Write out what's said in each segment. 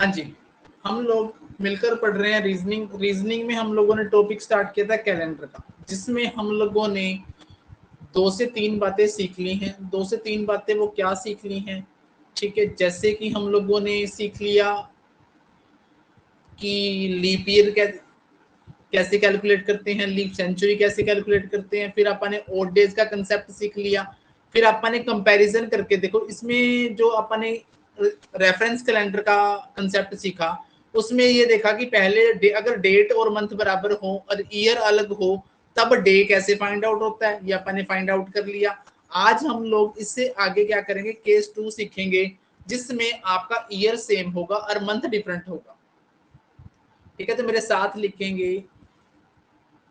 हाँ जी, हम लोग मिलकर पढ़ रहे हैं रीजनिंग। रीजनिंग में हम लोगों ने टॉपिक स्टार्ट किया था कैलेंडर का, जिसमें हम लोगों ने 2 से 3 बातें सीख ली हैं। 2 से 3 बातें वो क्या सीख ली हैं, ठीक है। जैसे कि हम लोगों ने सीख लिया कि लीप ईयर कैसे कैलकुलेट करते हैं, लीप सेंचुरी कैसे कैलकुलेट करते हैं। फिर अपन ने ओड डेज का कंसेप्ट सीख लिया। फिर अपन ने कंपैरिजन करके, देखो इसमें जो अपन ने रेफरेंस कैलेंडर का कंसेप्ट सीखा, उसमें ये देखा कि पहले अगर डेट और मंथ बराबर हो और ईयर अलग हो तब डे कैसे फाइंड आउट होता है, ये अपन ने फाइंड आउट कर लिया। आज हम लोग इससे आगे क्या करेंगे, केस 2 सीखेंगे, जिसमें आपका ईयर सेम होगा और मंथ डिफरेंट होगा, ठीक है। तो मेरे साथ लिखेंगे,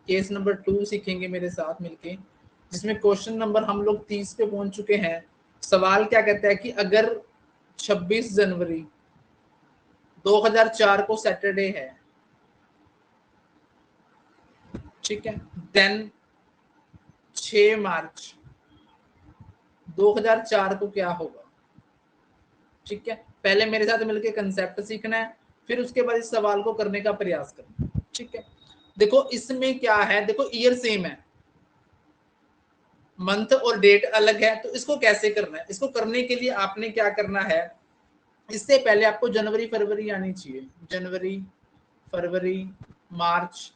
केस नंबर 2 सीखेंगे मेरे साथ मिलके, जिसमें क्वेश्चन नंबर हम लोग 30 पे पहुंच चुके हैं। सवाल क्या कहता है कि अगर 26 जनवरी 2004 को सैटरडे है, ठीक है, देन 6 मार्च 2004 को क्या होगा, ठीक है। पहले मेरे साथ मिलके कंसेप्ट सीखना है, फिर उसके बाद इस सवाल को करने का प्रयास करना है, ठीक है। देखो इसमें क्या है, देखो ईयर सेम है, मंथ और डेट अलग है, तो इसको कैसे करना है। इसको करने के लिए आपने क्या करना है, इससे पहले आपको जनवरी फरवरी आनी चाहिए। जनवरी, फरवरी, मार्च,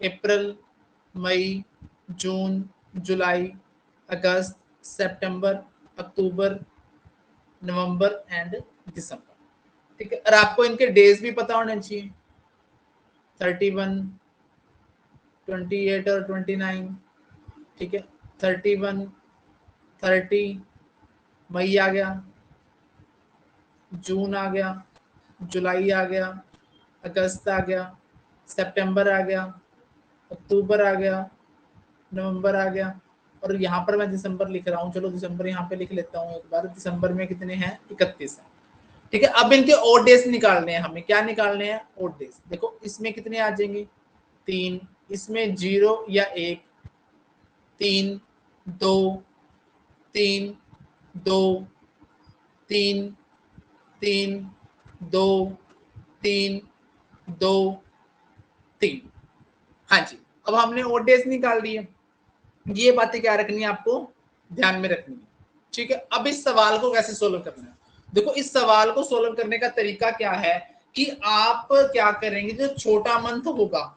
अप्रैल, मई, जून, जुलाई, अगस्त, सितंबर, अक्टूबर, नवंबर एंड दिसंबर, ठीक है। और आपको इनके डेज भी पता होने चाहिए, 31, 28 और 29, ठीक है। 31, 30, मई आ गया, जून आ गया, जुलाई आ गया, अगस्त आ गया, सितंबर आ गया, अक्टूबर आ गया, नवंबर आ गया, और यहाँ पर मैं दिसंबर लिख रहा हूँ। चलो दिसंबर यहाँ पे लिख लेता हूँ एक बार। दिसंबर में कितने हैं, 31 है, ठीक है। अब इनके ओड डेज निकालने हैं हमें। क्या निकालने हैं, ओड डेज। देखो इसमें कितने आ जाएंगे, 3, इसमें 0 या 1, 3, 2, 3, 2, 3, 3, 2, 3, 2, 3। हाँ जी, अब हमने ओड डेज निकाल दिए। ये बातें क्या रखनी है, आपको ध्यान में रखनी है, ठीक है। अब इस सवाल को कैसे सोल्व करना है, देखो इस सवाल को सोल्व करने का तरीका क्या है कि आप क्या करेंगे, जो छोटा मंथ होगा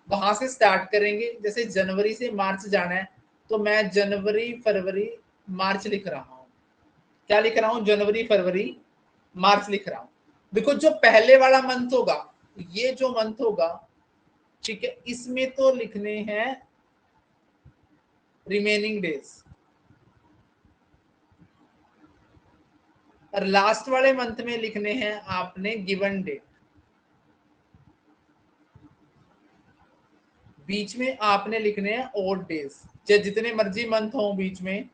वहां से स्टार्ट करेंगे। जैसे जनवरी से मार्च जाना है, तो मैं जनवरी फरवरी मार्च लिख रहा हूं। क्या लिख रहा हूं, जनवरी फरवरी मार्च लिख रहा हूं। देखो जो पहले वाला मंथ होगा, ये जो मंथ होगा, ठीक है, इसमें तो लिखने हैं रिमेनिंग डेज, और लास्ट वाले मंथ में लिखने हैं आपने गिवन डेट। बीच में आपने लिखने हैं ओड डेज, चाहे जितने मर्जी मंथ हो बीच में,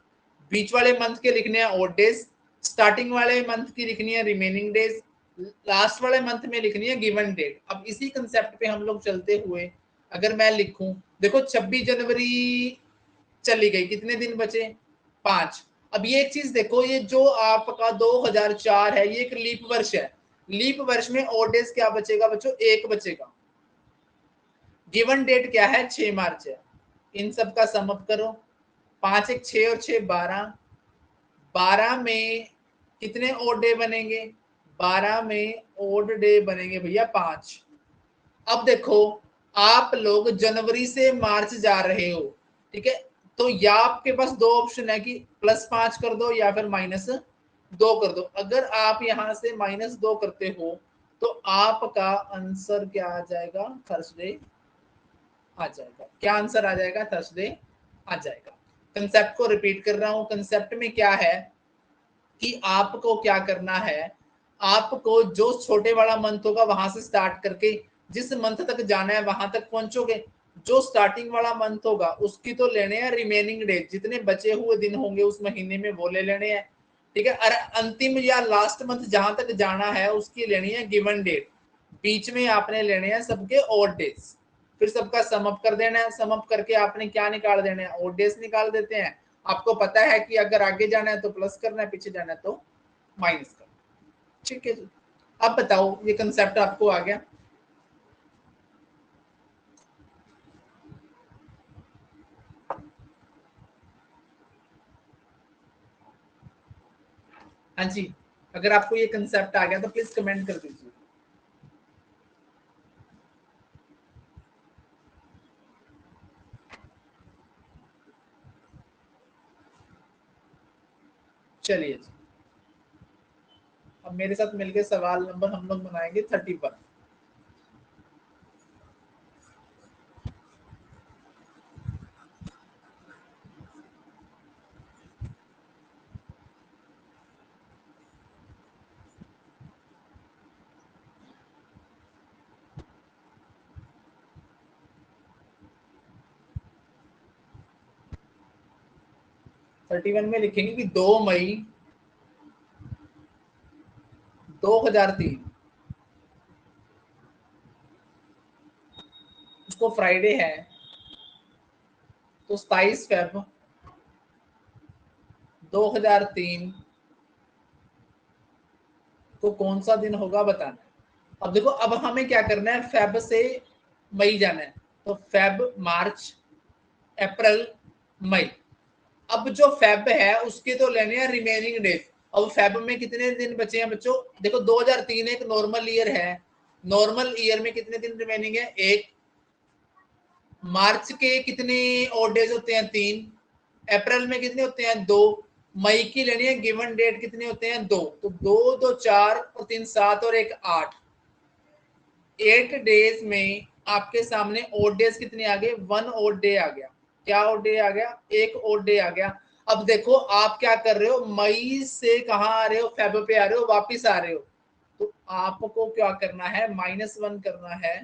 बीच वाले मंथ के लिखने हैं ओड डेज, स्टार्टिंग वाले मंथ की लिखनी है रिमेनिंग डेज, लास्ट वाले मंथ में लिखनी है गिवन डेट। अब इसी कंसेप्ट पे हम लोग चलते हुए अगर मैं लिखूं, देखो 26 जनवरी चली गई, कितने दिन बचे, 5। अब ये एक चीज देखो, ये जो आपका 2004 है, ये एक लीप वर्ष है। लीप वर्ष में ओड डेज क्या बचेगा बच्चों, 1 बचेगा। गिवन डेट क्या है, 6 मार्च है। इन सब का सम अप करो, 5 1 6 और 6 12, 12 में कितने ओड डे बनेंगे, 12 में ओड डे बनेंगे भैया 5। अब देखो आप लोग जनवरी से मार्च जा रहे हो, ठीक है, तो या आपके पास 2 ऑप्शन है कि +5 कर दो या फिर -2 कर दो। अगर आप यहां से -2 करते हो तो आपका आंसर क्या आ जाएगा, थर्सडे आ जाएगा। क्या आंसर आ जाएगा, थर्सडे आ जाएगा। कंसेप्ट को रिपीट कर रहा हूं, कंसेप्ट में क्या है कि आपको क्या करना है, आपको जो छोटे वाला मंथ होगा वहां से स्टार्ट करके जिस मंथ तक जाना है वहां तक पहुंचोगे। जो स्टार्टिंग वाला मंथ होगा उसकी तो लेने हैं रिमेनिंग डेज, जितने बचे हुए दिन होंगे उस महीने में वो ले लेने हैं, ठीक है। और अंतिम या लास्ट मंथ जहां तक जाना है उसकी लेनी है गिवन डेट। बीच में आपने लेने हैं सबके ओड डेज, फिर सबका सम अप कर देना है। सम अप करके आपने क्या निकाल देना है, ओड डेज निकाल देते हैं। आपको पता है कि अगर आगे जाना है तो प्लस करना है, पीछे जाना है तो माइनस करना है, ठीक है जी। अब बताओ ये कंसेप्ट आपको आ गया? हाँ जी, अगर आपको ये कंसेप्ट आ गया तो प्लीज कमेंट कर दीजिए। चलिए जी, अब मेरे साथ मिलकर सवाल नंबर हम लोग बनाएंगे 31। थर्टी वन में लिखेंगे कि 2 मई 2003 उसको फ्राइडे है, तो 27 फेब 2003 को कौन सा दिन होगा बताना। अब देखो, अब हमें क्या करना है, फेब से मई जाना है, तो फेब, मार्च, अप्रैल, मई। अब जो फेब है उसके तो लेने हैं रिमेनिंग डेज। अब फेब में कितने दिन बचे हैं बच्चों? देखो 2003 एक नॉर्मल ईयर है, नॉर्मल ईयर में कितने दिन रिमेनिंग है? एक। मार्च के कितने ऑड डेज होते हैं? 3। अप्रैल में कितने होते हैं? 2। मई की लेनी है गिवन डेट, कितने होते हैं? 2। तो 2 2 4 और 3 7 और 1 8। 8 डेज में आपके सामने ऑड डेज कितने आ गए? 1 ऑड डे आ गया। क्या ऑड डे आ गया? एक ऑड डे आ गया। अब देखो आप क्या कर रहे हो, मई से कहाँ आ रहे हो? फेब पे आ रहे हो, वापिस आ रहे हो। तो आपको क्या करना है? -1 करना है,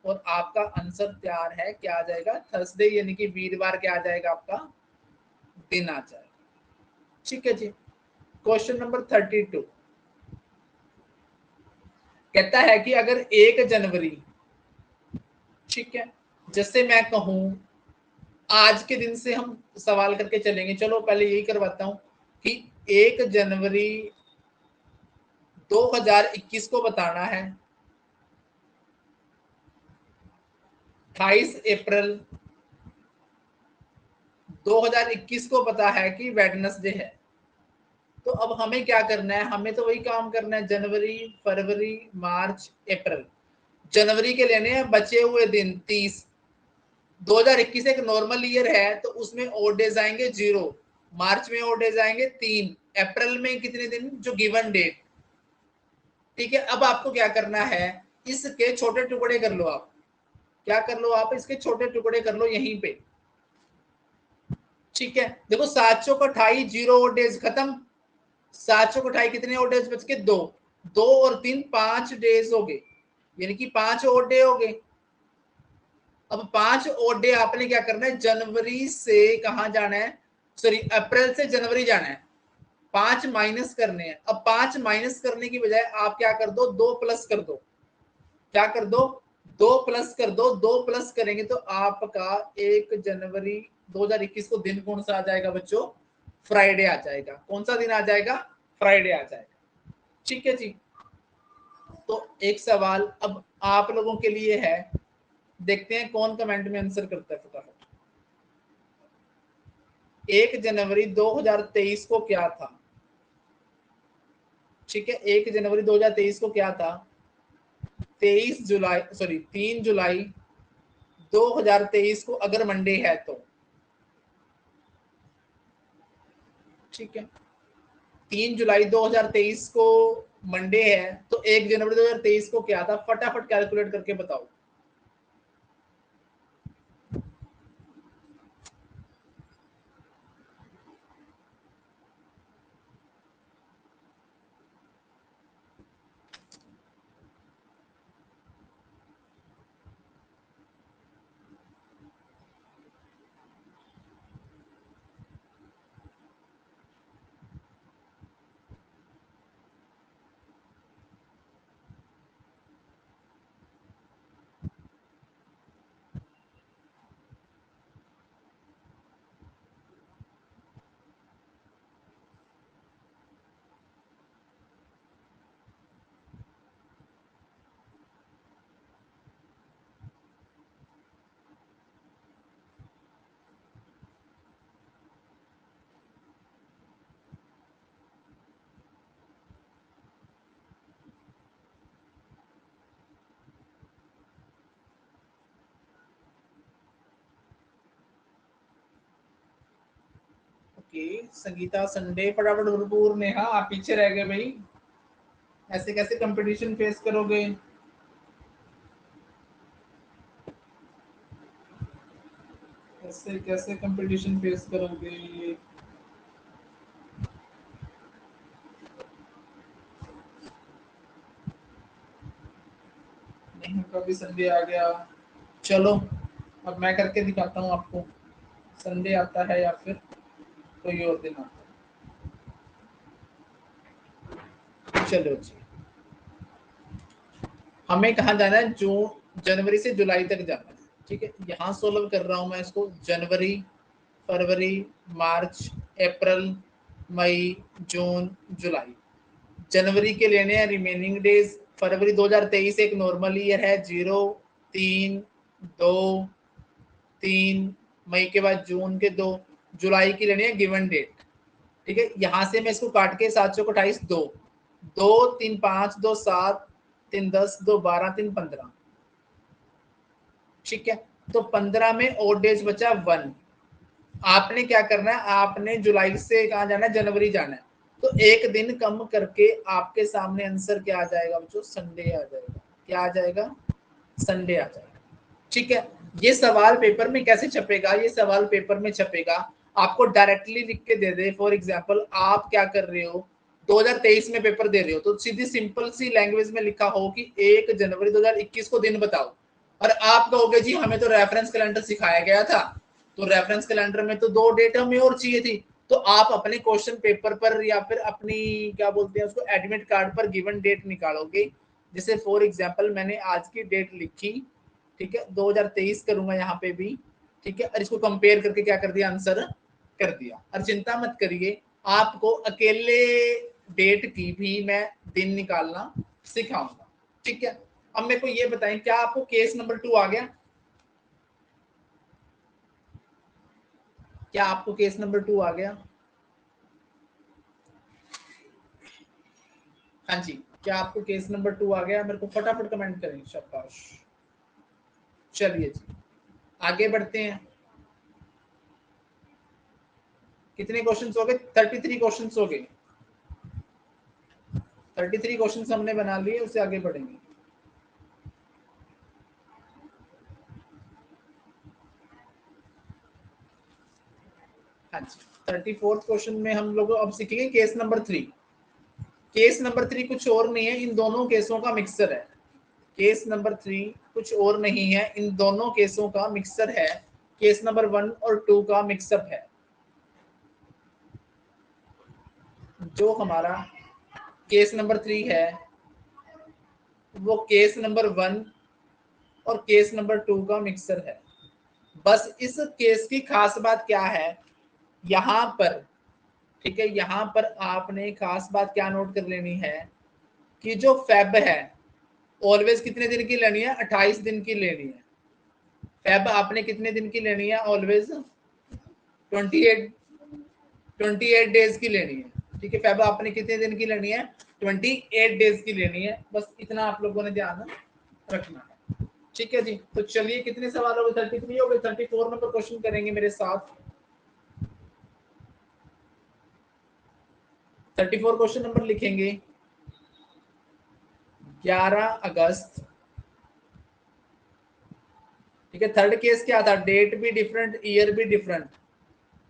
और आपका आंसर तैयार है। क्या आ जाएगा? थर्सडे, यानी कि वीरवार क्या आ जाएगा? आपका दिन आ जाएगा। ठीक है जी। क्वेश्चन नंबर 32 कहता है कि अगर 1 जनवरी, ठीक है, जैसे मैं कहूं आज के दिन से हम सवाल करके चलेंगे। चलो पहले यही करवाता हूं कि 1 जनवरी 2021 को बताना है, 28 अप्रैल 2021 को पता है कि वेडनेसडे है। तो अब हमें क्या करना है? हमें तो वही काम करना है, जनवरी, फरवरी, मार्च, अप्रैल। जनवरी के लेने हैं बचे हुए दिन 30। 2021 एक नॉर्मल ईयर है, तो उसमें ओड डेज आएंगे 0। मार्च में ओड डेज आएंगे 3। अप्रैल में कितने दिन? जो गिवन डेट। ठीक है, अब आपको क्या करना है? इसके छोटे टुकड़े कर लो आप। क्या कर लो आप? इसके छोटे टुकड़े कर लो यहीं पे। ठीक है, देखो 7 चौक 28, 0 ओड डेज खत्म। 7 चौक 28, कितने ओड डेज बच के? 2। 2 और 3 5 डेज हो गए, यानी कि 5 ओड डे हो गए। अब 5 ओड डे आपने क्या करना है? जनवरी से कहां जाना है? सॉरी, अप्रैल से जनवरी जाना है। 5 माइनस करने हैं। अब 5 माइनस करने की बजाय आप क्या कर दो? 2 प्लस कर दो। क्या कर दो? 2 प्लस कर दो। 2 प्लस करेंगे तो आपका 1 जनवरी 2021 को दिन कौन सा आ जाएगा बच्चों? फ्राइडे आ जाएगा। कौन सा दिन आ जाएगा? फ्राइडे आ जाएगा। ठीक है जी। तो एक सवाल अब आप लोगों के लिए है, देखते हैं कौन कमेंट में आंसर करता है फटाफट। 1 जनवरी 2023 को क्या था? ठीक है, 1 जनवरी 2023 को क्या था? 23 जुलाई, सॉरी 3 जुलाई 2023 को अगर मंडे है तो। ठीक है, 3 जुलाई 2023 को मंडे है, तो 1 जनवरी 2023 को क्या था? फटाफट कैलकुलेट करके बताओ। ओके संगीता संडे फटाफट भरपूर। नेहा आप पीछे रह गए भाई, ऐसे कैसे कंपटीशन फेस करोगे? ऐसे कैसे कंपटीशन फेस करोगे? नेहा का भी संडे आ गया। चलो अब मैं करके दिखाता हूँ आपको, संडे आता है या फिर कोई और दिन आता है। चलो जी, हमें कहाँ जाना है? जून जनवरी से जुलाई तक जाना है। ठीक है, यहाँ सोल्व कर रहा हूँ मैं इसको। जनवरी, फरवरी, मार्च, अप्रैल, मई, जून, जुलाई। जनवरी के लेने हैं रिमेनिंग डेज। फरवरी 2023 एक नॉर्मल ईयर है, 0, 3, 2, 3, मई के बाद जून के 2, जुलाई की लेनी है गिवन डेट। ठीक है, यहां से मैं इसको काट के 7 चौक 28, 2, 2, 3, 5, 2, 7, 3, 10, 2, 12, 3, 15। ठीक है, तो 15 में और डेज बचा 1। आपने क्या करना है? आपने जुलाई से कहा जाना है? जनवरी जाना है। तो एक दिन कम करके आपके सामने आंसर क्या आ जाएगा बच्चों? संडे आ जाएगा। क्या आ जाएगा? संडे आ जाएगा। ठीक है, ये सवाल पेपर में कैसे छपेगा? ये सवाल पेपर में छपेगा, आपको डायरेक्टली लिख के दे दे। फॉर एग्जांपल आप क्या कर रहे हो, 2023 में पेपर दे रहे हो, तो सीधी सिंपल सी लैंग्वेज में लिखा हो कि 1 जनवरी 2021 को दिन बताओ, और आप कहोगे जी हमें तो रेफरेंस कैलेंडर सिखाया गया था, तो रेफरेंस कैलेंडर में तो 2 डेट हमें और चाहिए थी। तो आप अपने क्वेश्चन पेपर पर या फिर अपनी क्या बोलते हैं उसको, एडमिट कार्ड पर गिवन डेट निकालोगे। जैसे फॉर एग्जांपल मैंने आज की डेट लिखी, ठीक है, 2023 करूंगा यहाँ पे भी। ठीक है, और इसको कंपेयर करके क्या कर दिया? आंसर कर दिया। और चिंता मत करिए, आपको अकेले डेट की भी मैं दिन निकालना सिखाऊंगा। ठीक है, अब मेरे को ये बताएं, क्या आपको केस नंबर 2 आ गया? क्या आपको केस नंबर 2 आ गया? हाँ जी, क्या आपको केस नंबर 2 आ गया? मेरे को फटाफट कमेंट करें। शाबाश। चलिए जी, आगे बढ़ते हैं। कितने क्वेश्चंस हो गए? 33 क्वेश्चंस हो गए। 33 क्वेश्चंस हमने बना लिए, उससे आगे बढ़ेंगे। हाँ जी, 34th क्वेश्चन में हम लोग अब सीखेंगे केस नंबर 3। केस नंबर 3 कुछ और नहीं है, इन दोनों केसों का मिक्सर है। केस नंबर 3 कुछ और नहीं है, इन दोनों केसों का मिक्सर है। केस नंबर 1 और 2 का मिक्सअप है। जो हमारा केस नंबर 3 है वो केस नंबर 1 और केस नंबर 2 का मिक्सर है। बस इस केस की खास बात क्या है, यहां पर, ठीक है, यहां पर आपने खास बात क्या नोट कर लेनी है कि जो फेब है ऑलवेज कितने दिन की लेनी है? 28 दिन की लेनी है। फेब आपने कितने दिन की लेनी है? ऑलवेज 28 28 डेज की लेनी है। ठीक है, फेब आपने कितने दिन की लेनी है? 28 डेज की लेनी है। बस इतना आप लोगों ने ध्यान रखना है। ठीक है जी, तो चलिए कितने सवाल हो गए? 33 हो गए। 34 नंबर क्वेश्चन करेंगे मेरे साथ। 34 क्वेश्चन नंबर लिखेंगे। 11 अगस्त। ठीक है, थर्ड केस क्या था? डेट भी डिफरेंट, ईयर भी डिफरेंट।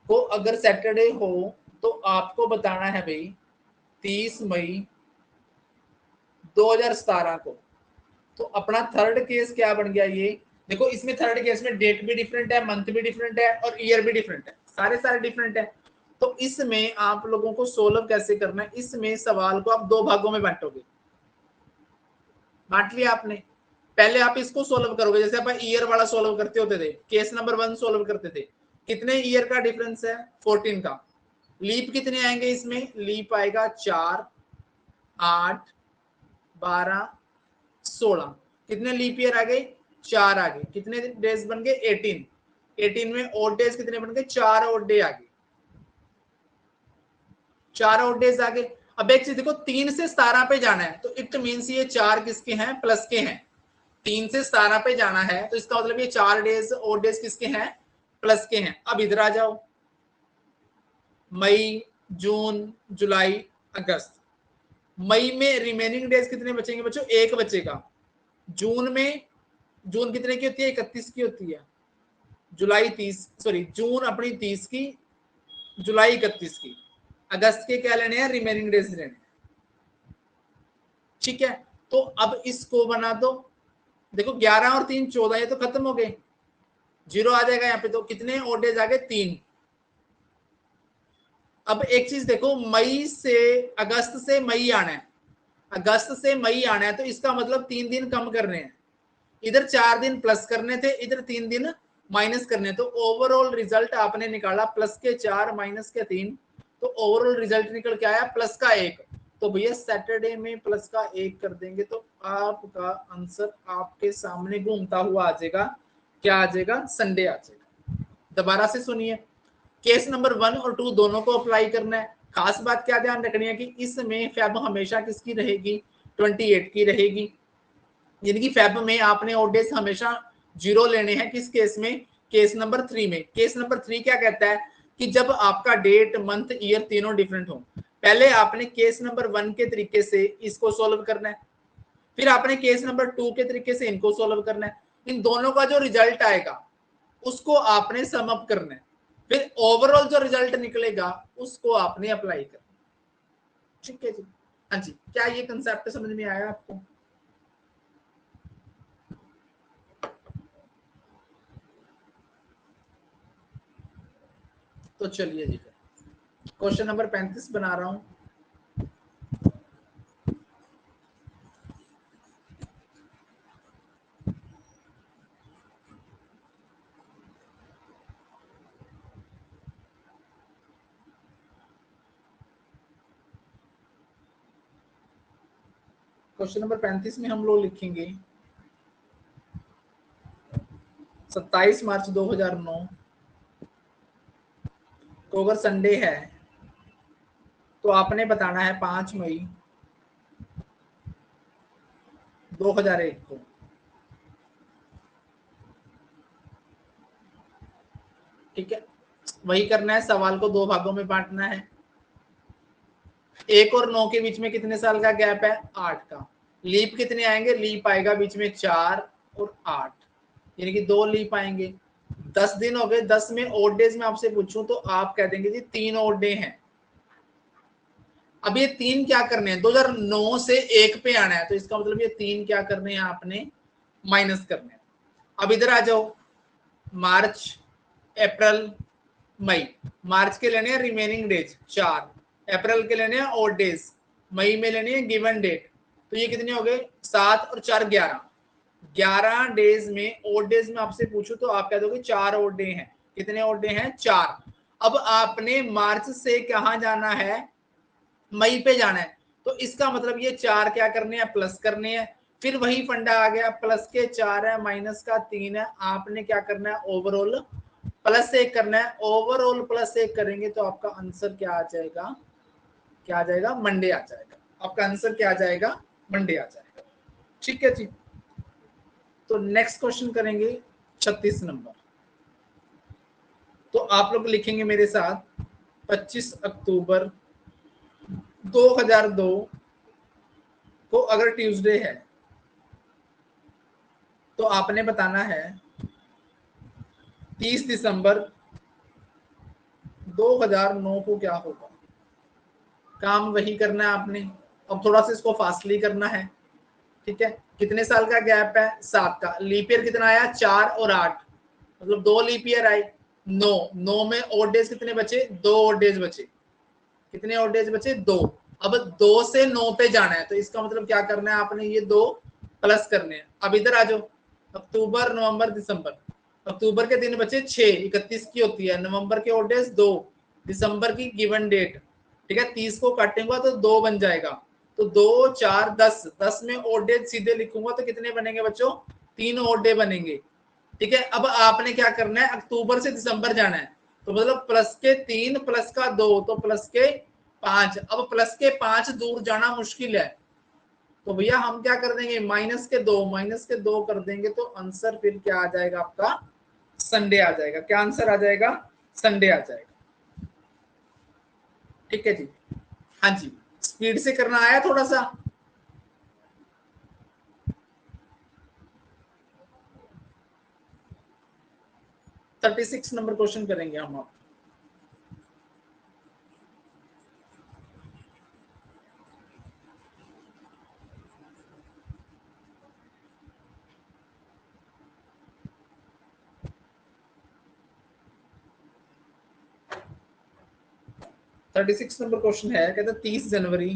को अगर सैटरडे हो तो आपको बताना है भाई 30 मई 2017 को। तो अपना थर्ड केस क्या बन गया? ये देखो, इसमें थर्ड केस में डेट भी डिफरेंट है, मंथ भी डिफरेंट है, और ईयर भी डिफरेंट है, सारे डिफरेंट है। तो इसमें आप लोगों को सोल्व कैसे करना है? इसमें सवाल को आप 2 भागों में बांटोगे। बांट लिया आपने। पहले आप इसको सोल्व करोगे, जैसे आप ईयर वाला सोल्व करते होते थे, केस नंबर 1 सोल्व करते थे। कितने ईयर का डिफरेंस है? 14 का। लीप कितने आएंगे इसमें? लीप आएगा 4, 8, 12, 16। कितने लीप ईयर आ गए? 4 आ गए। कितने डेज बन गए? 18। 18 में ओड डेज कितने बन गए? 4 ओड डे आ गए। 4 ओड डेज आ गए। अब एक चीज देखो, 3 से 17 पे जाना है, तो इट मीन्स ये 4 किसके हैं? प्लस के हैं। 3 से 17 पे जाना है तो इसका मतलब ये 4 डेज ओड डेज किसके हैं? प्लस के हैं। अब इधर आ जाओ, मई, जून, जुलाई, अगस्त। मई में रिमेनिंग डेज कितने बचेंगे बच्चों? एक बचेगा। जून में, जून कितने की होती है? 31 की होती है। जुलाई 30, सॉरी जून अपनी 30 की, जुलाई 31 की। अगस्त के क्या लेने हैं? रिमेनिंग डेज लेने हैं। ठीक है, तो अब इसको बना दो। देखो 11 और 3 14, ये तो खत्म हो गए, जीरो आ जाएगा यहाँ पे। तो कितने और डेज आ गए? 3। अब एक चीज देखो, मई से अगस्त से मई आना है, अगस्त से मई आना है, तो इसका मतलब 3 दिन कम करने हैं। इधर 4 दिन प्लस करने थे, इधर 3 दिन माइनस करने। तो ओवरऑल रिजल्ट आपने निकाला प्लस के 4 माइनस के 3, तो ओवरऑल रिजल्ट निकल के आया प्लस का 1। तो भैया सैटरडे में प्लस का 1 कर देंगे तो आपका आंसर आपके सामने घूमता हुआ आ जाएगा। क्या आ जाएगा? संडे आ जाएगा। दोबारा से सुनिए, केस नंबर 1 और 2 दोनों को अप्लाई करना है। खास बात क्या ध्यान रखनी है कि इसमें फेब हमेशा किसकी रहेगी? 28 की रहेगी। यानी कि फेब में आपने ऑड डेज हमेशा जीरो लेने हैं। किस केस में? केस नंबर 3 में। केस नंबर 3 क्या कहता है कि जब आपका डेट, मंथ, ईयर तीनों डिफरेंट हो। पहले आपने केस नंबर 1 के तरीके से इसको सोल्व करना है, फिर आपने केस नंबर 2 के तरीके से इनको सोल्व करना है। इन दोनों का जो रिजल्ट आएगा उसको आपने सम अप करना है, फिर ओवरऑल जो रिजल्ट निकलेगा उसको आपने अप्लाई करना। ठीक है जी? हाँ जी, क्या ये कंसेप्ट समझ में आया आपको? तो चलिए जी, क्वेश्चन नंबर 35 बना रहा हूं। क्वेश्चन नंबर 35 में हम लोग लिखेंगे 27 मार्च 2009 को अगर संडे है तो आपने बताना है 5 मई 2001 को। ठीक है, वही करना है, सवाल को 2 भागों में बांटना है। 1 और 9 के बीच में कितने साल का गैप है? 8 का। लीप कितने आएंगे? लीप आएगा बीच में 4 और 8, यानी कि 2 लीप आएंगे। 10 दिन हो गए। 10 में ओड डेज में आपसे पूछूं तो आप कह देंगे जी 3 ओड डे हैं। अब ये 3 क्या करने हैं? 2009 से 1 पे आना है, तो इसका मतलब ये 3 क्या करने हैं आपने? माइनस करने हैं। अब इधर आ जाओ, मार्च, अप्रैल, मई। मार्च के लेने हैं रिमेनिंग डेज 4, अप्रैल के लेने हैं ओड डेज, मई में लेने हैं गिवन डेट। तो ये कितने हो गए? 7 और 4 11। 11 डेज में, ओड डेज में आपसे पूछूं तो आप कह दोगे 4 ओड डे हैं। कितने ओड डे हैं? 4। अब आपने मार्च से कहां जाना है? मई पे जाना है, तो इसका मतलब ये 4 क्या करने हैं? प्लस करने हैं। फिर वही फंडा आ गया, प्लस के 4 है, माइनस का 3 है। आपने क्या करना है? ओवरऑल प्लस 1 करना है। ओवरऑल प्लस 1 करेंगे तो आपका आंसर क्या आ जाएगा? क्या आ जाएगा? मंडे आ जाएगा। आपका आंसर क्या आ जाएगा? मंडे आ जाएगा। ठीक है जी, तो नेक्स्ट क्वेश्चन करेंगे 36 नंबर। तो आप लोग लिखेंगे मेरे साथ 25 अक्टूबर 2002 को अगर ट्यूसडे है तो आपने बताना है 30 दिसंबर 2009 को क्या होगा। काम वही करना है आपने, अब थोड़ा सा इसको फास्टली करना है। ठीक है, कितने साल का गैप है? 7 का। लीप ईयर कितना आया? 4 और 8, मतलब 2 लीप ईयर आए। 9 में ओड डेज कितने बचे? 2 ओड डेज बचे। कितने ओड डेज बचे? 2। अब 2 से 9 पे जाना है, तो इसका मतलब क्या करना है आपने? ये 2 प्लस करने हैं। अब इधर आ जाओ, अक्टूबर, नवंबर, दिसंबर। अक्टूबर के दिन बचे 6, 31 की होती है। नवंबर के ओड डेज 2, दिसंबर की गिवन डेट। ठीक है, 30 को काटेंगे तो 2 बन जाएगा। तो 2 4 10, 10 में ओड डेज सीधे लिखूंगा तो कितने बनेंगे बच्चों? 3 ओड डे बनेंगे। ठीक है, अब आपने क्या करना है? अक्टूबर से दिसंबर जाना है, तो मतलब प्लस के 3 प्लस का 2, तो प्लस के 5। अब प्लस के 5 दूर जाना मुश्किल है, तो भैया हम क्या कर देंगे? माइनस के 2, माइनस के 2 कर देंगे, तो आंसर फिर क्या आ जाएगा आपका? संडे आ जाएगा। क्या आंसर आ जाएगा? संडे आ जाएगा। ठीक है जी। हाँ जी, स्पीड से करना आया थोड़ा सा। थर्टी सिक्स नंबर क्वेश्चन करेंगे हम आप। थर्टी सिक्स नंबर क्वेश्चन है, कहते 30 जनवरी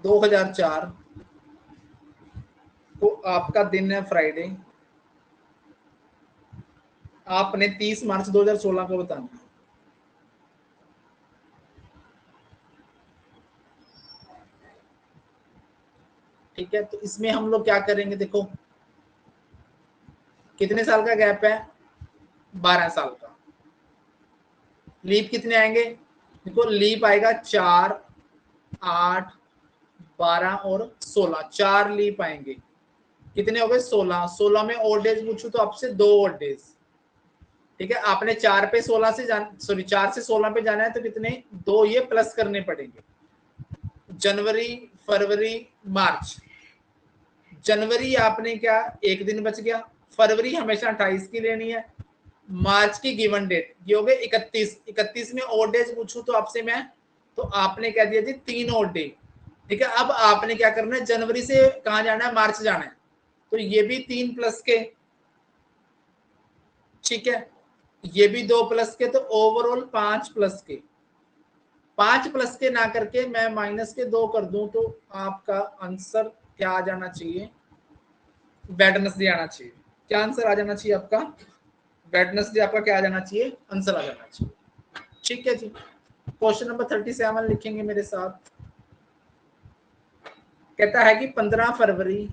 2004 को आपका दिन है फ्राइडे। आपने 30 मार्च 2016 को बताना है। ठीक है, तो इसमें हम लोग क्या करेंगे, देखो कितने साल का गैप है, 12 साल का। लीप कितने आएंगे, देखो लीप आएगा 4, 8, 12 और 16, 4 लीप आएंगे। कितने हो गए, 16। 16 में ओड डेज पूछू तो आपसे 2 ओड डेज। ठीक है, आपने 4 पे 16 से सॉरी 4 से 16 पे जाना है तो कितने, 2 ये प्लस करने पड़ेंगे। जनवरी, फरवरी, मार्च। जनवरी आपने क्या, एक दिन बच गया। फरवरी हमेशा 28 की लेनी है। मार्च की गिवन डेट ये हो गए 31। 31 में ओड डेज पूछूं तो आपसे मैं, तो आपने कह दिया जी 3 ओड डे। ठीक है, अब आपने क्या करना है, जनवरी से कहां जाना है, मार्च जाना है, तो ये भी 3 प्लस के। ठीक है, ये भी 2 प्लस के, तो ओवरऑल 5 प्लस के। 5 प्लस के ना करके मैं माइनस के 2 कर दूं तो आपका आंसर क्या आ जाना चाहिए, वेडनेसडे आना चाहिए। क्या आंसर आ जाना चाहिए आपका, वेडनेसडे आपका क्या आ जाना चाहिए, आंसर आ जाना चाहिए। ठीक है जी। क्वेश्चन नंबर 37 लिखेंगे मेरे साथ। कहता है कि 15 फरवरी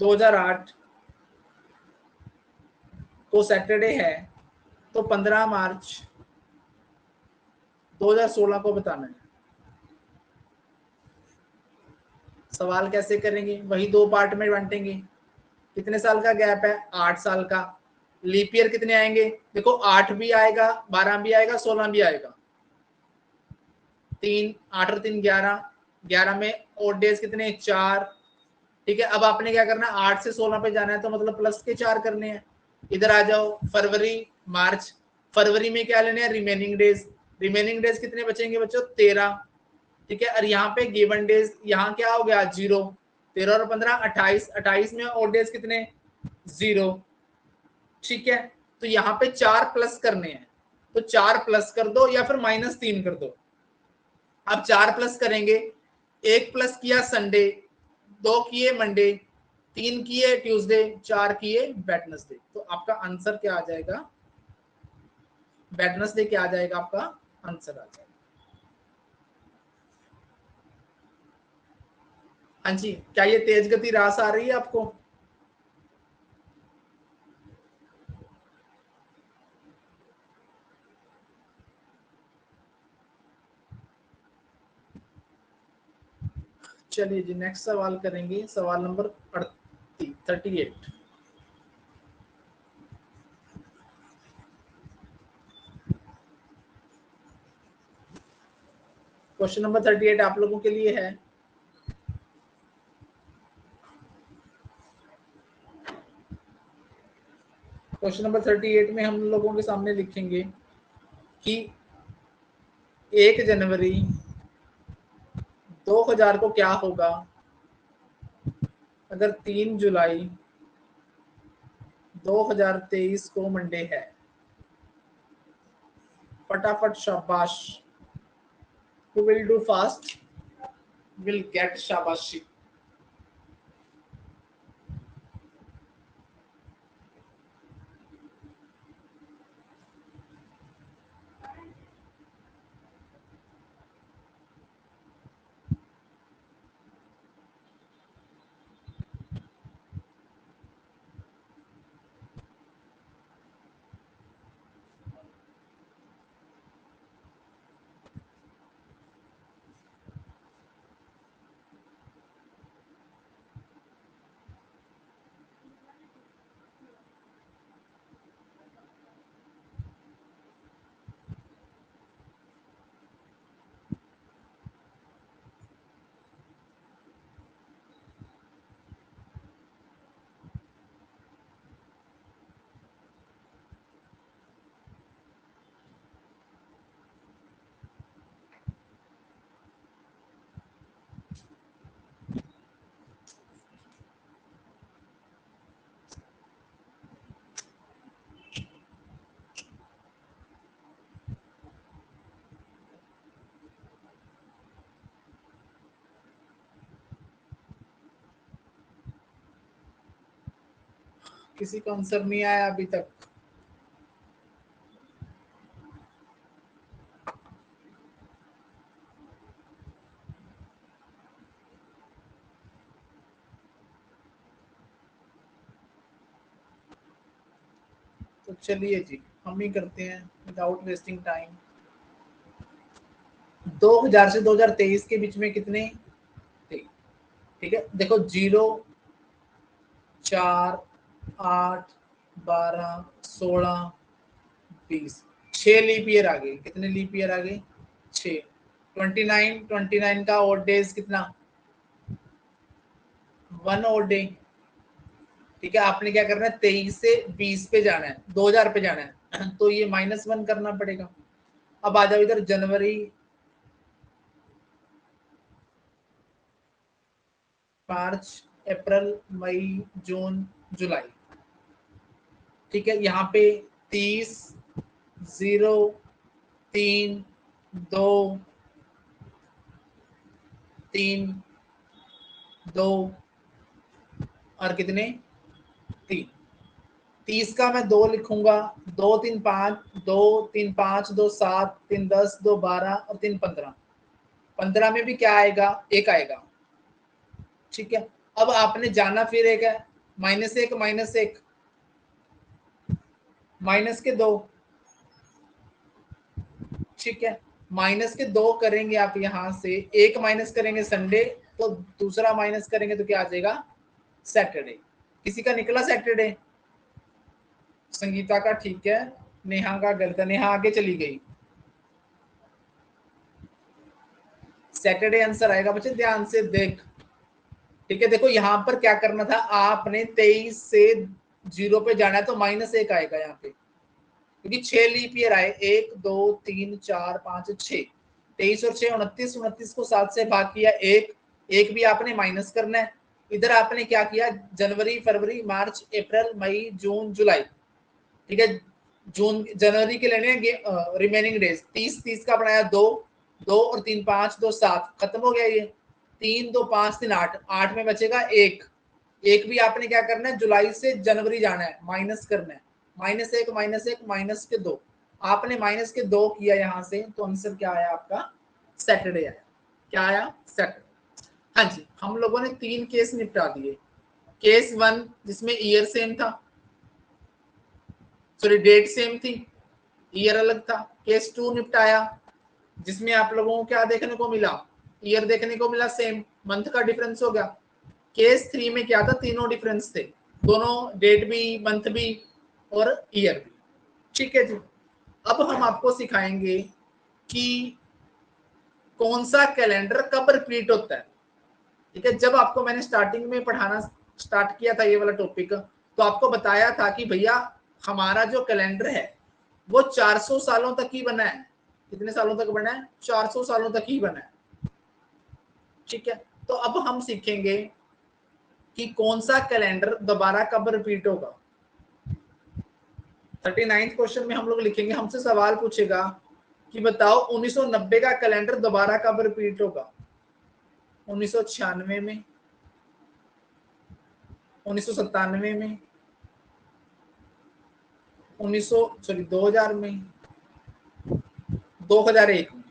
2008 को सैटरडे है, तो 15 मार्च 2016 को बताना है। सवाल कैसे करेंगे, वही 2 पार्ट में बांटेंगे। कितने साल का गैप है, 8 साल का। लीप ईयर कितने आएंगे, देखो 8 भी आएगा, 12 भी आएगा, 16 भी आएगा। 3, 8 और 3 11, 11 में ओड डेज कितने, 4। ठीक है, अब आपने क्या करना है, 8 से 16 पे जाना है तो मतलब प्लस के 4 करने हैं। इधर आ जाओ, फरवरी, मार्च। फरवरी में क्या लेने हैं, रिमेनिंग डेज। रिमेनिंग डेज कितने बचेंगे बच्चों, 13। ठीक है, और यहाँ पे गिवन डेज यहाँ क्या हो गया, 0। 13 और 15 28, 28 में ओड डेज कितने, 0। ठीक है, तो यहाँ पे 4 प्लस करने हैं, तो 4 प्लस कर दो या फिर -3 कर दो। अब 4 प्लस करेंगे, 1 प्लस किया संडे, 2 किए मंडे, 3 किए ट्यूसडे, 4 किए वेडनेसडे, तो आपका आंसर क्या आ जाएगा, वेडनेसडे क्या आ जाएगा, आपका आंसर आ जाएगा। हाँ जी, क्या ये तेज गति रास आ रही है आपको। चलिए जी, नेक्स्ट सवाल करेंगे, सवाल नंबर 38। क्वेश्चन नंबर 38 आप लोगों के लिए है। क्वेश्चन नंबर 38 में हम लोगों के सामने लिखेंगे कि 1 जनवरी 2000 को क्या होगा अगर 3 जुलाई 2023 को मंडे है। फटाफट शाबाश, who will do fast will get शाबाशी। किसी का आंसर नहीं आया अभी तक? तो चलिए जी, हम ही करते हैं विदाउट वेस्टिंग टाइम। 2000 से 2023 के बीच में कितने थे? ठीक है, देखो 0, 4, 8, 12, 16, 20, 6 लीप ईयर आ गए। कितने लीप ईयर आ गए? 6। 29 का ओड डेज कितना? 1 ओड डे। ठीक है, आपने क्या करना है, 23 से 20 पे जाना है, 2000 पे जाना है, तो ये -1 करना पड़ेगा। अब आ जाओ इधर, जनवरी, मार्च, अप्रैल, मई, जून, जुलाई। ठीक है, यहाँ पे 30, 0, 3, 2, 3, 2 और कितने? 3। 30 का मैं 2 लिखूंगा, 2 3 5, 2 3 5, 2 7, 3 10, 2 12 और 3 15। 15 में भी क्या आएगा? 1 आएगा। ठीक है, अब आपने जाना फिर एक है, -1, -1, -2। ठीक है, -2 करेंगे आप यहां से, एक माइनस करेंगे संडे, तो दूसरा माइनस करेंगे तो क्या आ जाएगा? सैटरडे। किसी का निकला सैटरडे? संगीता का ठीक है, नेहा का गलत है, नेहा आगे चली गई। सैटरडे आंसर आएगा बच्चे, ध्यान से देख। ठीक है, देखो यहां पर क्या करना था, आपने 23 से 0 पे जाना है, तो -1 आएगा यहाँ पे, क्योंकि 6 लीप ईयर आए, 1 2 3 4 5 6, 23 और 6 29, 29 को 7 से भाग किया, एक भी आपने माइनस करना है। इधर आपने क्या किया, जनवरी, फरवरी, मार्च, अप्रैल, मई, जून, जुलाई। ठीक है, जून, जनवरी के लेने रिमेनिंग डेज, 30 का बनाया 2, 2 और 3 5, 2 7, खत्म हो गया ये। 3 2 5 3 8, 8 में बचेगा एक, एक भी आपने क्या करना है, जुलाई से जनवरी जाना है, माइनस करना है, -1, -1, -2। आपने -2 किया यहाँ से, तो आंसर क्या आया आपका? सैटरडे आया। क्या आया? सैटरडे। हाँ जी, हम लोगों ने 3 केस निपटा दिए। केस 1 जिसमें ईयर सेम था, सॉरी डेट सेम थी, ईयर अलग था। केस 2 निपटाया, जिसमें आप लोगों को क्या देखने को मिला? ईयर देखने को मिला सेम, मंथ का डिफरेंस हो गया। केस 3 में क्या था? तीनों डिफरेंस थे, दोनों डेट भी, मंथ भी और ईयर भी। ठीक है जी, अब हम आपको सिखाएंगे कि कौन सा कैलेंडर कब रिपीट होता है। ठीक है, जब आपको मैंने स्टार्टिंग में पढ़ाना स्टार्ट किया था ये वाला टॉपिक, तो आपको बताया था कि भैया हमारा जो कैलेंडर है वो 400 सालों तक ही बना है। कितने सालों तक बना है? 400 सालों तक ही बना है। ठीक है, तो अब हम सीखेंगे कि कौन सा कैलेंडर दोबारा कब रिपीट होगा। 39th क्वेश्चन में हम लोग लिखेंगे, हमसे सवाल पूछेगा कि बताओ 1990 का कैलेंडर दोबारा कब रिपीट होगा? 1996 में, 1997 में, 2000 में, 2001 में।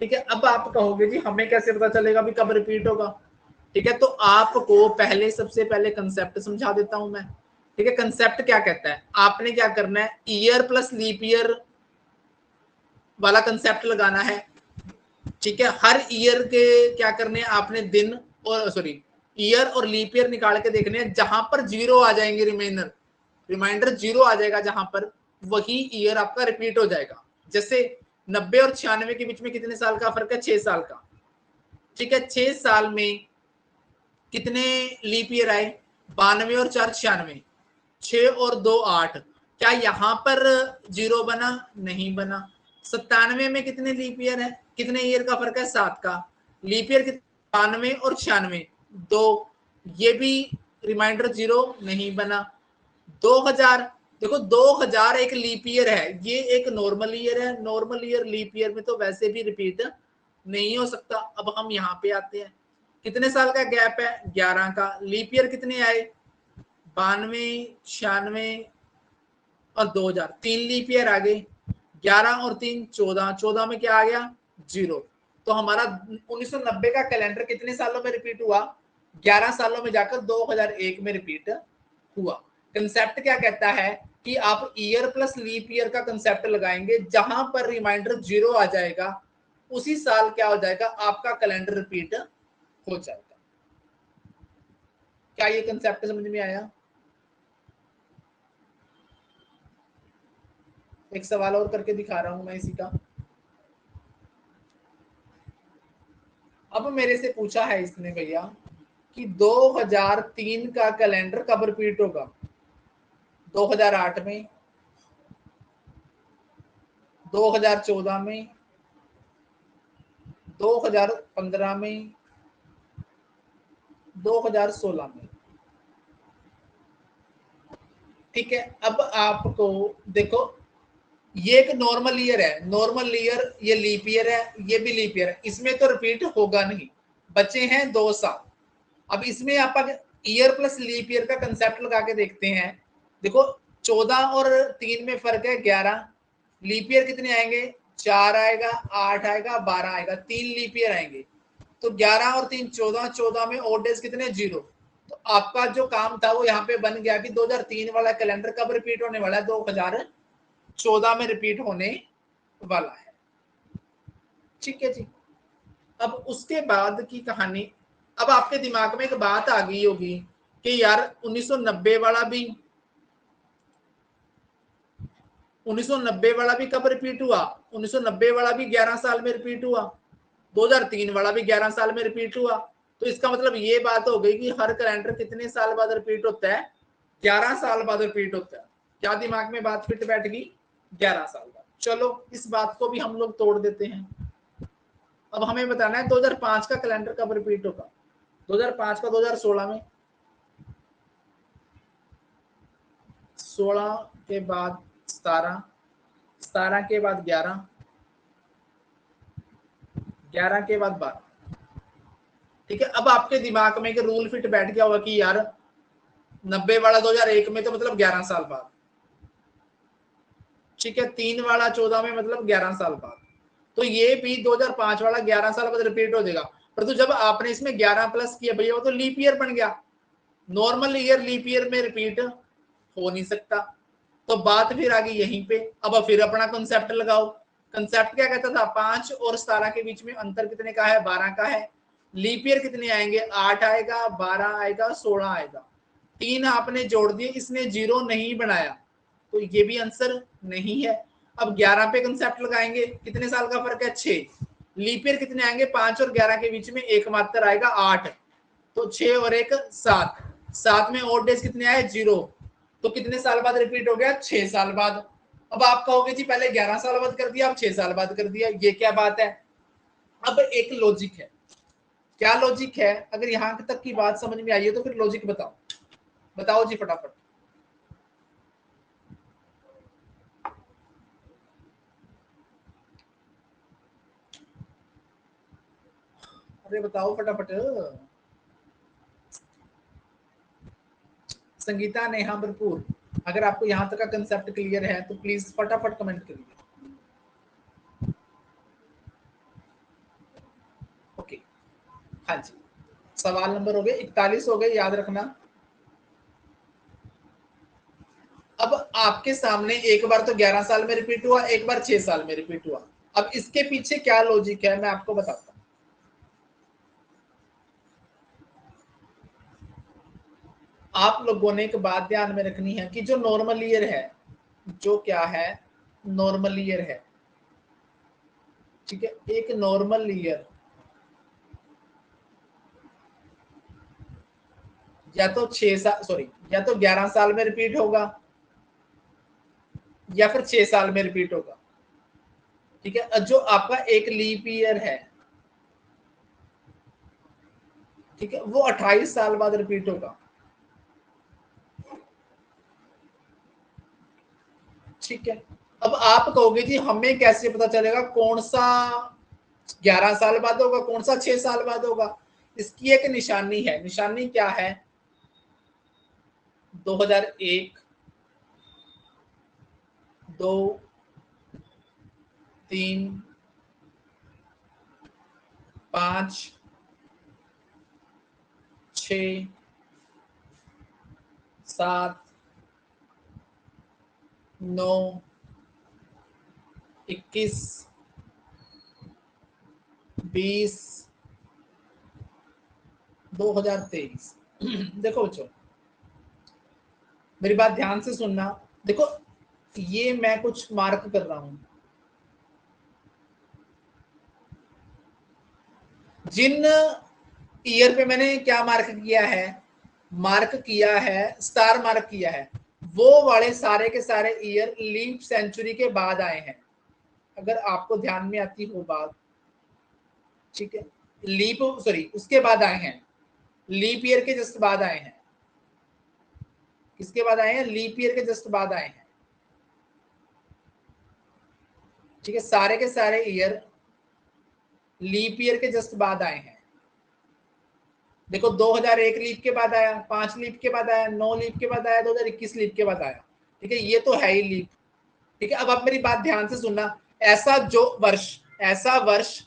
ठीक है, अब आप कहोगे जी हमें कैसे पता चलेगा भी कब रिपीट होगा? ठीक है, तो आपको पहले, सबसे पहले कंसेप्ट समझा देता हूं मैं। ठीक है, कंसेप्ट क्या कहता है, आपने क्या करना है, ईयर प्लस लीप ईयर वाला कंसेप्ट लगाना है। ठीक है, हर ईयर के क्या करने हैं आपने, दिन और सॉरी ईयर और लीप ईयर निकाल के देखने हैं, जहां पर 0 आ जाएंगे, रिमाइंडर 0 आ जाएगा जहां पर, वही ईयर आपका रिपीट हो जाएगा। जैसे 90 और 96 के बीच में कितने साल का फर्क है? 6 साल का। ठीक है, 6 साल में कितने लीप ईयर आए? 92 और 4 96, 6 और 2 8। क्या यहां पर 0 बना? नहीं बना। 97 में कितने लीप ईयर है? कितने ईयर का फर्क है? 7 का। लीप ईयर 92 और 96, 2, ये भी रिमाइंडर 0 नहीं बना। 2000, देखो 2000 एक लीप ईयर है, ये एक नॉर्मल ईयर है, नॉर्मल ईयर लीप ईयर में तो वैसे भी रिपीट नहीं हो सकता। अब हम यहाँ पे आते हैं, कितने साल का गैप है? 11 का। लीप ईयर कितने आए? 92, 96 और 2000, 3 लीप ईयर आ गए। 11 और 3 14, 14 में क्या आ गया 0। तो हमारा 1990 का कैलेंडर कितने सालों में रिपीट हुआ, 11 सालों में जाकर 2001 में रिपीट हुआ। कंसेप्ट क्या कहता है कि आप ईयर प्लस लीप ईयर का कंसेप्ट लगाएंगे, जहां पर रिमाइंडर 0 आ जाएगा उसी साल क्या हो जाएगा, आपका कैलेंडर रिपीट हो जाएगा। क्या ये कंसेप्ट समझ में आया? एक सवाल और करके दिखा रहा हूं मैं इसी का। अब मेरे से पूछा है इसने भैया कि 2003 का कैलेंडर कब रिपीट होगा, 2008 में, 2014 में, 2015 में, 2016 में। ठीक है, अब आपको देखो ये एक नॉर्मल ईयर है, नॉर्मल ईयर, ये लीप ईयर है, ये भी लीप ईयर है, इसमें तो रिपीट होगा नहीं, बचे हैं 2 साल। अब इसमें आप ईयर प्लस लीप ईयर का कंसेप्ट लगा के देखते हैं। देखो 14 और 3 में फर्क है 11, लीप ईयर कितने आएंगे, 4 आएगा, 8 आएगा, 12 आएगा, 3 लीप ईयर आएंगे। तो 11 और 3 14, 14 में ऑड डेज कितने 0। तो आपका जो काम था वो यहाँ पे बन गया कि 2003 वाला कैलेंडर कब रिपीट होने वाला है, 2014 में रिपीट होने वाला है। ठीक है जी। अब उसके बाद की कहानी, अब आपके दिमाग में एक बात आ गई होगी कि यार 1990 वाला भी 1990 वाला भी कब रिपीट हुआ, 1990 वाला भी 11 साल में रिपीट हुआ, 2003 वाला भी 11 साल में रिपीट हुआ। तो इसका मतलब ये बात हो गई कि हर कैलेंडर कितने साल बाद रिपीट होता है, 11 साल बाद रिपीट होता है। क्या दिमाग में बात फिट बैठ गई, 11 साल बाद। चलो इस बात को भी हम लोग तोड़ देते हैं। अब हमें बताना है 2005 का कैलेंडर कब रिपीट होगा, 2005 का 2016 में, 16 के बाद 17, 17 के बाद 11, 11 के बाद 12। ठीक है, अब आपके दिमाग में एक रूल फिट बैठ गया होगा कि यार 90 वाला 2001 में तो मतलब 11 साल बाद। ठीक है, 3 वाला 14 में मतलब 11 साल बाद। तो ये भी 2005 वाला 11 साल बाद रिपीट हो जाएगा। परंतु जब आपने इसमें 11 प्लस किया भैया वो तो लीप ईयर बन गया, नॉर्मल ईयर लीप ईयर में रिपीट हो नहीं सकता। तो बात फिर आ गई यहीं पे। अब फिर अपना कंसेप्ट लगाओ। कंसेप्ट क्या कहता था, 5 और 17 के बीच में अंतर कितने का है, 12 का है। लीप ईयर कितने आएंगे, 8 आएगा, 12 आएगा, 16 आएगा। 3 आपने जोड़ दिए, इसने 0 नहीं बनाया, तो ये भी आंसर नहीं है। अब 11 पे कंसेप्ट लगाएंगे, कितने साल का फर्क है, 6। लीप ईयर कितने आएंगे, 5 और 11 के बीच में एक मात्र आएगा, 8। तो 6 और 1 7, 7 में और डेज कितने आए, 0। तो कितने साल बाद रिपीट हो गया, 6 साल बाद। अब आप कहोगे जी पहले 11 साल बाद कर दिया, अब 6 साल बाद कर दिया, ये क्या बात है। अब एक लॉजिक है, क्या लॉजिक है, अगर यहां तक की बात समझ में आई है तो फिर लॉजिक बताओ, बताओ जी फटाफट। अरे बताओ फटाफट। संगीता, नेहा, भरपूर, अगर आपको यहां तक का कंसेप्ट क्लियर है तो प्लीज फटाफट कमेंट करिए। ओके, हाँ जी, सवाल नंबर हो गए 41 हो गए, याद रखना। अब आपके सामने एक बार तो 11 साल में रिपीट हुआ, एक बार 6 साल में रिपीट हुआ। अब इसके पीछे क्या लॉजिक है मैं आपको बताता हूं। आप लोगों ने एक बात ध्यान में रखनी है कि जो नॉर्मल ईयर है, जो क्या है, नॉर्मल ईयर है, ठीक है, एक नॉर्मल ईयर या तो 6 साल, सॉरी, या तो 11 साल में रिपीट होगा या फिर 6 साल में रिपीट होगा। ठीक है, जो आपका एक लीप ईयर है, ठीक है, वो 28 साल बाद रिपीट होगा। ठीक है, अब आप कहोगे जी हमें कैसे पता चलेगा कौन सा 11 साल बाद होगा, कौन सा 6 साल बाद होगा। इसकी एक निशानी है, निशानी क्या है, 2001, 2, 3, 5, 6, 7, 9, 21, 20, 2023। देखो बच्चों, मेरी बात ध्यान से सुनना। देखो, ये मैं कुछ मार्क कर रहा हूं, जिन ईयर पे मैंने क्या मार्क किया है, मार्क किया है, स्टार मार्क किया है, वो वाले सारे के सारे ईयर लीप सेंचुरी के बाद आए हैं, अगर आपको ध्यान में आती हो बात। ठीक है, लीप सॉरी उसके बाद आए हैं, लीप ईयर के जस्ट बाद आए हैं। किसके बाद आए हैं? लीप ईयर के जस्ट बाद आए हैं। ठीक है, सारे के सारे ईयर लीप ईयर के जस्ट बाद आए हैं। देखो 2001 लीप के बाद आया, 5 लीप के बाद आया, 9 लीप के बाद आया, 2021 लीप के बाद आया। ठीक है, ये तो है ही लीप। ठीक है, अब आप मेरी बात ध्यान से सुनना। ऐसा वर्ष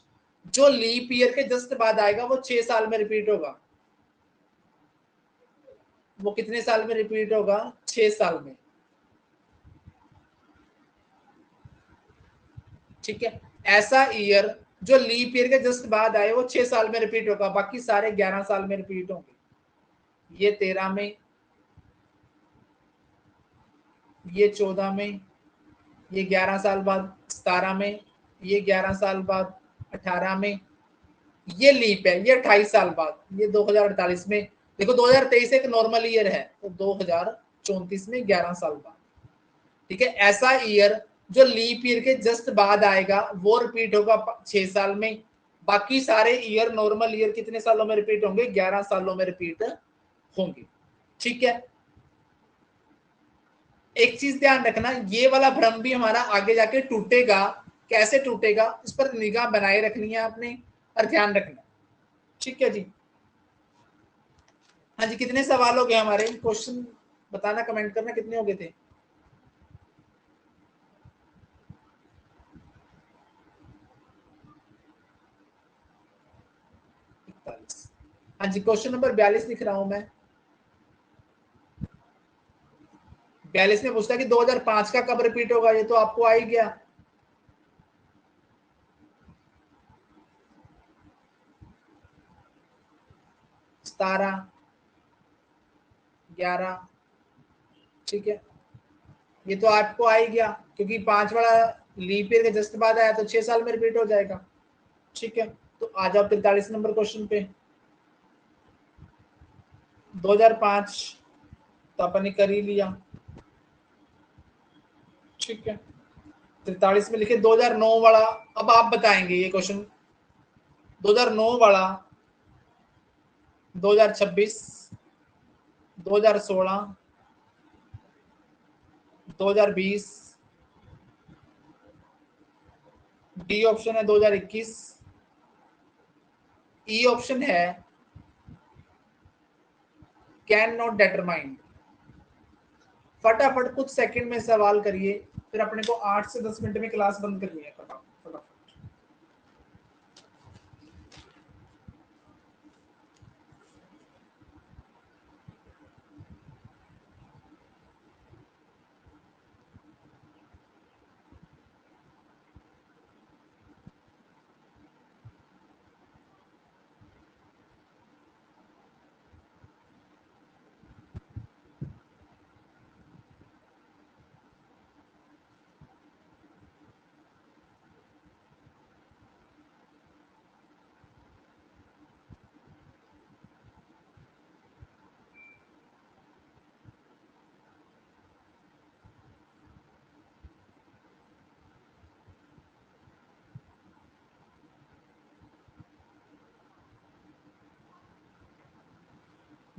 जो लीप ईयर के जस्ट बाद आएगा वो 6 साल में रिपीट होगा। वो कितने साल में रिपीट होगा? 6 साल में। ठीक है, ऐसा ईयर जो लीप ईयर के जस्ट बाद आए वो 6 साल में रिपीट होगा, बाकी सारे 11 साल में रिपीट होंगे। ये 13 में, ये 14 में, ये 11 साल बाद 17 में, ये 11 साल बाद 18 में, ये लीप है, ये 28 साल बाद, ये 2048 में। देखो 2023 एक नॉर्मल ईयर है, तो 2034 में 11 साल बाद। ठीक है, ऐसा ईयर जो लीप ईयर के जस्ट बाद आएगा वो रिपीट होगा 6 साल में, बाकी सारे ईयर नॉर्मल ईयर कितने सालों में रिपीट होंगे? 11 सालों में रिपीट होंगे। ठीक है, एक चीज ध्यान रखना, ये वाला भ्रम भी हमारा आगे जाके टूटेगा। कैसे टूटेगा, इस पर निगाह बनाए रखनी है आपने और ध्यान रखना। ठीक है जी। हाँ जी, कितने सवाल हो गए हमारे? क्वेश्चन बताना, कमेंट करना, कितने हो गए थे? हाँ जी, क्वेश्चन नंबर 42 लिख रहा हूं मैं। 42 में पूछता है कि 2005 का कब रिपीट होगा, ये तो आपको आ ही गया। सतारा, 11। ठीक है, ये तो आपको आ ही गया, क्योंकि 5 वाला लीप ईयर के जस्ट बाद आया तो 6 साल में रिपीट हो जाएगा। ठीक है, तो आ जाओ 43 नंबर क्वेश्चन पे। 2005 तो अपन ने कर ही लिया। ठीक है, 43 में लिखे 2009 वाला। अब आप बताएंगे ये क्वेश्चन, 2009 वाला, 2026, 2016, 2020, डी ऑप्शन है 2021, ई ऑप्शन है कैन नॉट डिटरमाइन। फटाफट कुछ सेकंड में सवाल करिए, फिर अपने को 8 से 10 मिनट में क्लास बंद करनी है। फटाफट।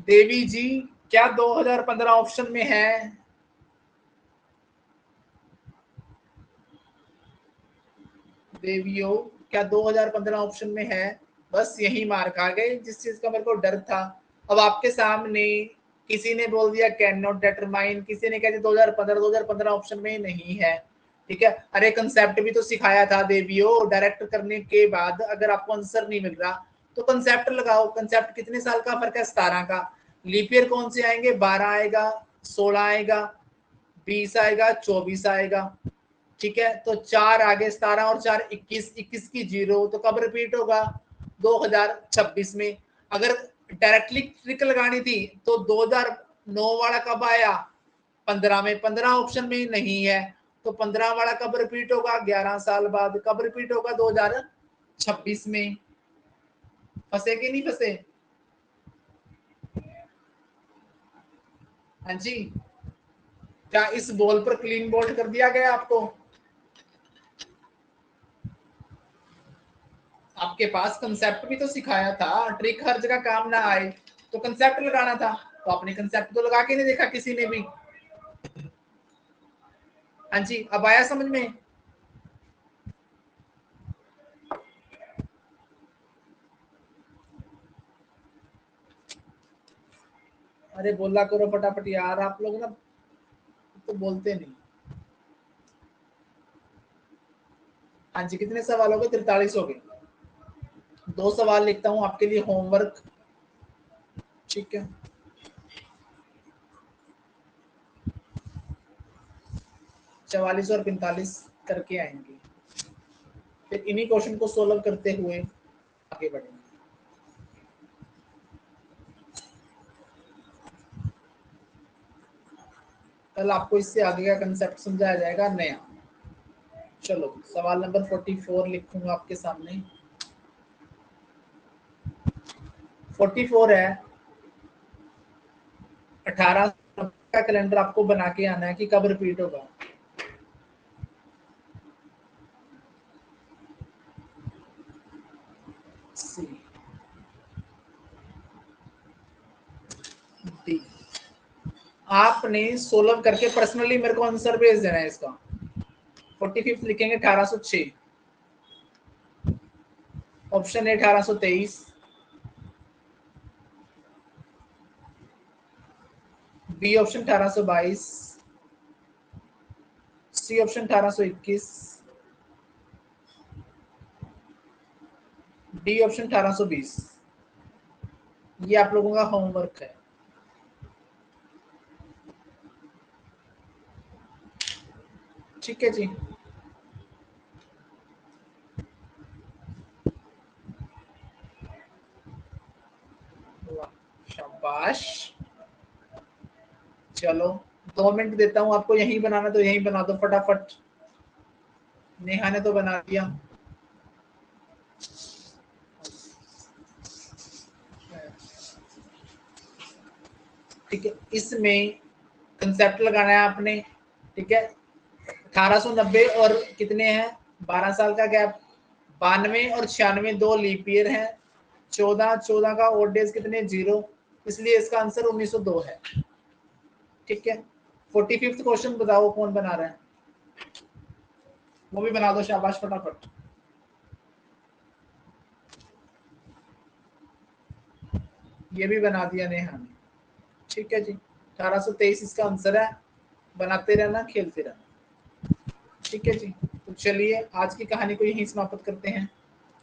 देवी जी, क्या 2015 ऑप्शन में है? देवियों, क्या 2015 ऑप्शन में है? बस यही मार्क आ गए, जिस चीज का मेरे को डर था। अब आपके सामने किसी ने बोल दिया कैन नॉट डिटरमाइन, किसी ने कह दिया 2015, 2015 ऑप्शन में नहीं है। ठीक है, अरे कंसेप्ट भी तो सिखाया था देवियो, डायरेक्ट करने के बाद अगर आपको आंसर नहीं मिल रहा तो कंसेप्ट लगाओ। कंसेप्ट कितने साल का फर्क है? 17 का। लीप ईयर कौन से आएंगे? 12 आएगा, 16 आएगा, 20 आएगा, 24 आएगा। ठीक है, तो 4 आगे, 17 और 4 21, 21 की 0, तो कब रिपीट होगा? 2026 में। अगर डायरेक्टली ट्रिक लगानी थी तो 2009 वाला कब आया? 15 में। 15 ऑप्शन में नहीं है, तो 15 वाला कब रिपीट होगा? 11 साल बाद। कब रिपीट होगा? 2026 में। फंसे कि नहीं फंसे? हाँ जी, क्या इस बॉल पर क्लीन बोल्ड कर दिया गया आपको? आपके पास कंसेप्ट भी तो सिखाया था, ट्रिक हर जगह काम ना आए तो कंसेप्ट लगाना था, तो आपने कंसेप्ट तो लगा के नहीं देखा किसी ने भी। हाँ जी, अब आया समझ में? अरे बोला करो फटाफट यार, आप लोग ना तो बोलते नहीं। हाँ जी, कितने सवाल हो गए? 43 हो गए। 2 सवाल लिखता हूँ आपके लिए होमवर्क। ठीक है, 44 और 45 करके आएंगे, फिर इन्हीं क्वेश्चन को सोल्व करते हुए आगे बढ़ेंगे। कल आपको इससे आगे का कंसेप्ट समझाया जाएगा नया। चलो सवाल नंबर 44 लिखूंगा आपके सामने। 44 है, 18 का कैलेंडर आपको बना के आना है कि कब रिपीट होगा। सी डी, आपने सोल्व करके पर्सनली मेरे को आंसर भेज देना है इसका। 45 लिखेंगे 1806, option A 1823, B option 1822, C option 1821, D option 1820। ये आप लोगों का होमवर्क है। ठीक है जी, शाबाश। चलो 2 मिनट देता हूँ आपको, यहीं बनाना तो यहीं बना दो फटाफट। नेहा ने तो बना दिया। ठीक है, इसमें कंसेप्ट लगाना है आपने। ठीक है, 1890 और कितने हैं? 12 साल का गैप। 92 और 96 2 लीप ईयर है। 14, 14 का ओड डेज कितने? 0, इसलिए इसका आंसर 1902 है। ठीक है, 45th क्वेश्चन बताओ कौन बना रहा है? वो भी बना दो, शाबाश फटाफट। ये भी बना दिया नेहा ने। ठीक है जी, 1823 इसका आंसर है। बनाते रहना, खेलते रहना। ठीक है जी, तो चलिए आज की कहानी को यहीं समाप्त करते हैं।